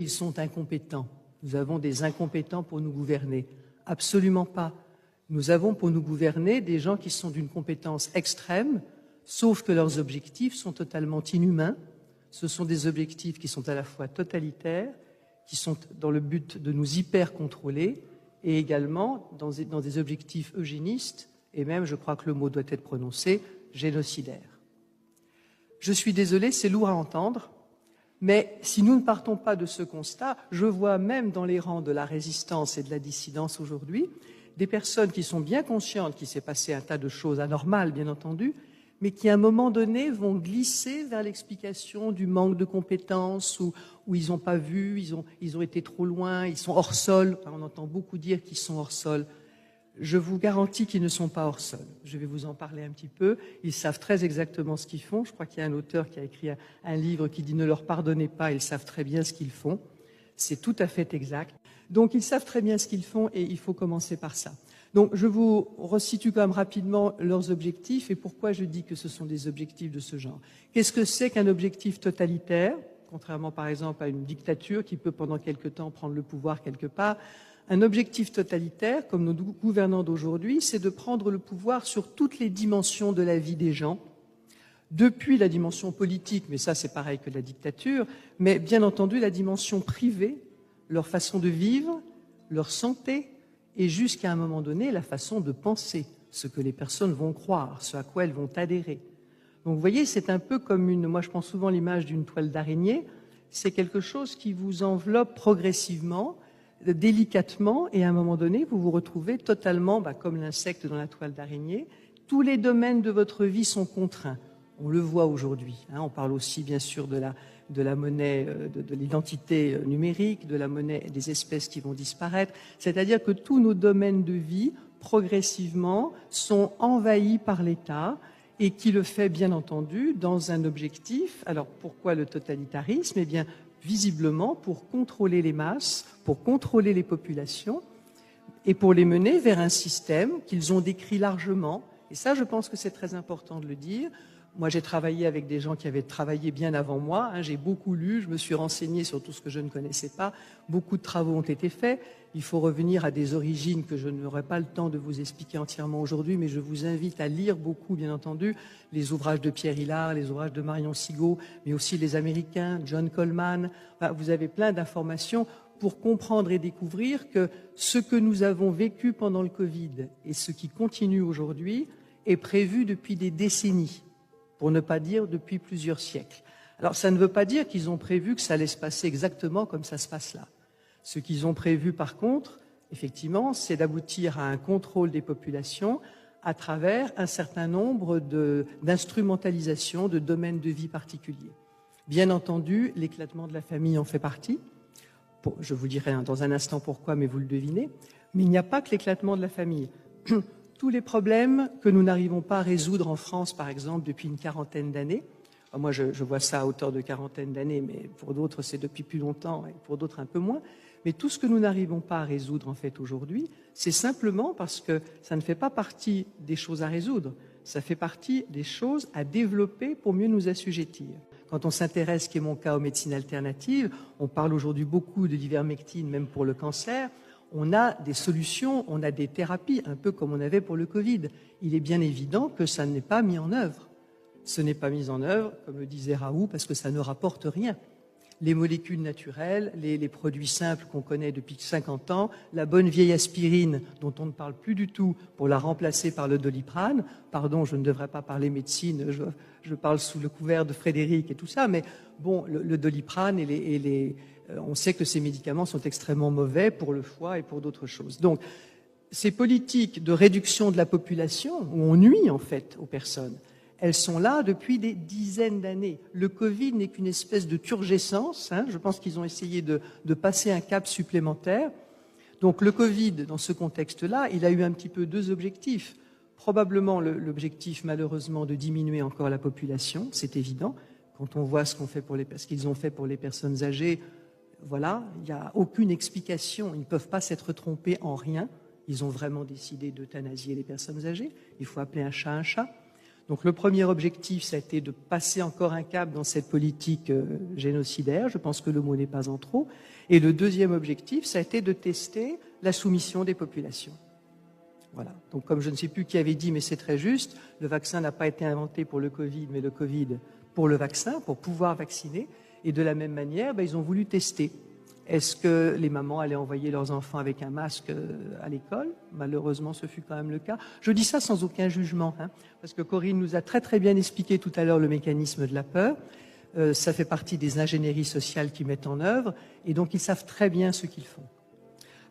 Ils sont incompétents. Nous avons des incompétents pour nous gouverner. Absolument pas. Nous avons pour nous gouverner des gens qui sont d'une compétence extrême, sauf que leurs objectifs sont totalement inhumains. Ce sont des objectifs qui sont à la fois totalitaires, qui sont dans le but de nous hyper-contrôler, et également dans des objectifs eugénistes, et même, je crois que le mot doit être prononcé, génocidaires. Je suis désolé, c'est lourd à entendre, mais si nous ne partons pas de ce constat, je vois même dans les rangs de la résistance et de la dissidence aujourd'hui, des personnes qui sont bien conscientes qu'il s'est passé un tas de choses anormales, bien entendu, mais qui, à un moment donné, vont glisser vers l'explication du manque de compétences, où ils n'ont pas vu, ils ont été trop loin, ils sont hors sol. Enfin, on entend beaucoup dire qu'ils sont hors sol. Je vous garantis qu'ils ne sont pas hors sol. Je vais vous en parler un petit peu. Ils savent très exactement ce qu'ils font. Je crois qu'il y a un auteur qui a écrit un livre qui dit « Ne leur pardonnez pas, ils savent très bien ce qu'ils font ». C'est tout à fait exact. Donc, ils savent très bien ce qu'ils font et il faut commencer par ça. Donc, je vous resitue quand même rapidement leurs objectifs et pourquoi je dis que ce sont des objectifs de ce genre. Qu'est-ce que c'est qu'un objectif totalitaire, contrairement par exemple à une dictature qui peut pendant quelque temps prendre le pouvoir quelque part? Un objectif totalitaire, comme nos gouvernants d'aujourd'hui, c'est de prendre le pouvoir sur toutes les dimensions de la vie des gens, depuis la dimension politique, mais ça c'est pareil que la dictature, mais bien entendu la dimension privée, leur façon de vivre, leur santé, et jusqu'à un moment donné, la façon de penser, ce que les personnes vont croire, ce à quoi elles vont adhérer. Donc vous voyez, c'est un peu comme moi je prends souvent l'image d'une toile d'araignée, c'est quelque chose qui vous enveloppe progressivement, délicatement, et à un moment donné, vous vous retrouvez totalement, comme l'insecte dans la toile d'araignée. Tous les domaines de votre vie sont contraints. On le voit aujourd'hui. On parle aussi, bien sûr, de la monnaie, de l'identité numérique, de la monnaie des espèces qui vont disparaître. C'est-à-dire que tous nos domaines de vie, progressivement, sont envahis par l'État et qui le fait, bien entendu, dans un objectif. Alors, pourquoi le totalitarisme? Eh bien, visiblement, pour contrôler les masses, pour contrôler les populations et pour les mener vers un système qu'ils ont décrit largement. Et ça, je pense que c'est très important de le dire. Moi, j'ai travaillé avec des gens qui avaient travaillé bien avant moi. J'ai beaucoup lu, je me suis renseigné sur tout ce que je ne connaissais pas. Beaucoup de travaux ont été faits. Il faut revenir à des origines que je n'aurai pas le temps de vous expliquer entièrement aujourd'hui, mais je vous invite à lire beaucoup, bien entendu, les ouvrages de Pierre Hillard, les ouvrages de Marion Sigaud, mais aussi les Américains, John Coleman. Vous avez plein d'informations pour comprendre et découvrir que ce que nous avons vécu pendant le Covid et ce qui continue aujourd'hui est prévu depuis des décennies, pour ne pas dire depuis plusieurs siècles. Alors ça ne veut pas dire qu'ils ont prévu que ça allait se passer exactement comme ça se passe là. Ce qu'ils ont prévu par contre, effectivement, c'est d'aboutir à un contrôle des populations à travers un certain nombre d'instrumentalisations de domaines de vie particuliers. Bien entendu, l'éclatement de la famille en fait partie. Je vous dirai dans un instant pourquoi, mais vous le devinez. Mais il n'y a pas que l'éclatement de la famille. Tous les problèmes que nous n'arrivons pas à résoudre en France, par exemple, depuis une quarantaine d'années. Moi, je vois ça à hauteur de quarantaine d'années, mais pour d'autres, c'est depuis plus longtemps, et pour d'autres, un peu moins. Mais tout ce que nous n'arrivons pas à résoudre, en fait, aujourd'hui, c'est simplement parce que ça ne fait pas partie des choses à résoudre. Ça fait partie des choses à développer pour mieux nous assujettir. Quand on s'intéresse, ce qui est mon cas, aux médecines alternatives, on parle aujourd'hui beaucoup de l'ivermectine, même pour le cancer. On a des solutions, on a des thérapies, un peu comme on avait pour le Covid. Il est bien évident que ça n'est pas mis en œuvre. Ce n'est pas mis en œuvre, comme le disait Raoult, parce que ça ne rapporte rien. Les molécules naturelles, les produits simples qu'on connaît depuis 50 ans, la bonne vieille aspirine dont on ne parle plus du tout pour la remplacer par le Doliprane. Pardon, je ne devrais pas parler médecine, je parle sous le couvert de Frédéric et tout ça, mais bon, le Doliprane on sait que ces médicaments sont extrêmement mauvais pour le foie et pour d'autres choses. Donc, ces politiques de réduction de la population, où on nuit en fait aux personnes, elles sont là depuis des dizaines d'années. Le Covid n'est qu'une espèce de turgescence. Je pense qu'ils ont essayé de passer un cap supplémentaire. Donc le Covid, dans ce contexte-là, il a eu un petit peu deux objectifs. Probablement l'objectif, malheureusement, de diminuer encore la population, c'est évident. Quand on voit ce qu'ils ont fait pour les personnes âgées, voilà, il n'y a aucune explication. Ils ne peuvent pas s'être trompés en rien. Ils ont vraiment décidé d'euthanasier les personnes âgées. Il faut appeler un chat un chat. Donc le premier objectif, ça a été de passer encore un cap dans cette politique génocidaire. Je pense que le mot n'est pas en trop. Et le deuxième objectif, ça a été de tester la soumission des populations. Voilà. Donc comme je ne sais plus qui avait dit, mais c'est très juste, le vaccin n'a pas été inventé pour le Covid, mais le Covid pour le vaccin, pour pouvoir vacciner. Et de la même manière, ils ont voulu tester. Est-ce que les mamans allaient envoyer leurs enfants avec un masque à l'école? Malheureusement, ce fut quand même le cas. Je dis ça sans aucun jugement, parce que Corinne nous a très très bien expliqué tout à l'heure le mécanisme de la peur. Ça fait partie des ingénieries sociales qu'ils mettent en œuvre, et donc ils savent très bien ce qu'ils font.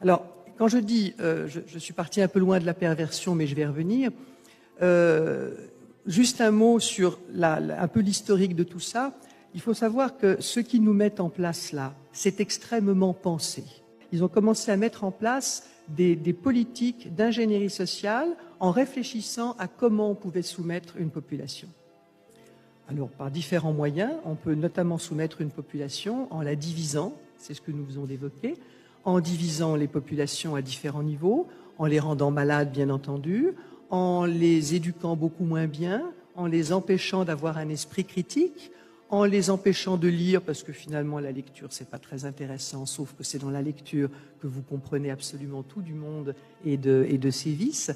Alors, quand je dis, je suis parti un peu loin de la perversion, mais je vais revenir, juste un mot sur un peu l'historique de tout ça. Il faut savoir que ce qu'ils nous mettent en place là, c'est extrêmement pensé. Ils ont commencé à mettre en place des politiques d'ingénierie sociale en réfléchissant à comment on pouvait soumettre une population. Alors, par différents moyens, on peut notamment soumettre une population en la divisant, c'est ce que nous venons d'évoquer, en divisant les populations à différents niveaux, en les rendant malades, bien entendu, en les éduquant beaucoup moins bien, en les empêchant d'avoir un esprit critique, en les empêchant de lire, parce que finalement la lecture c'est pas très intéressant, sauf que c'est dans la lecture que vous comprenez absolument tout du monde et de ses vices.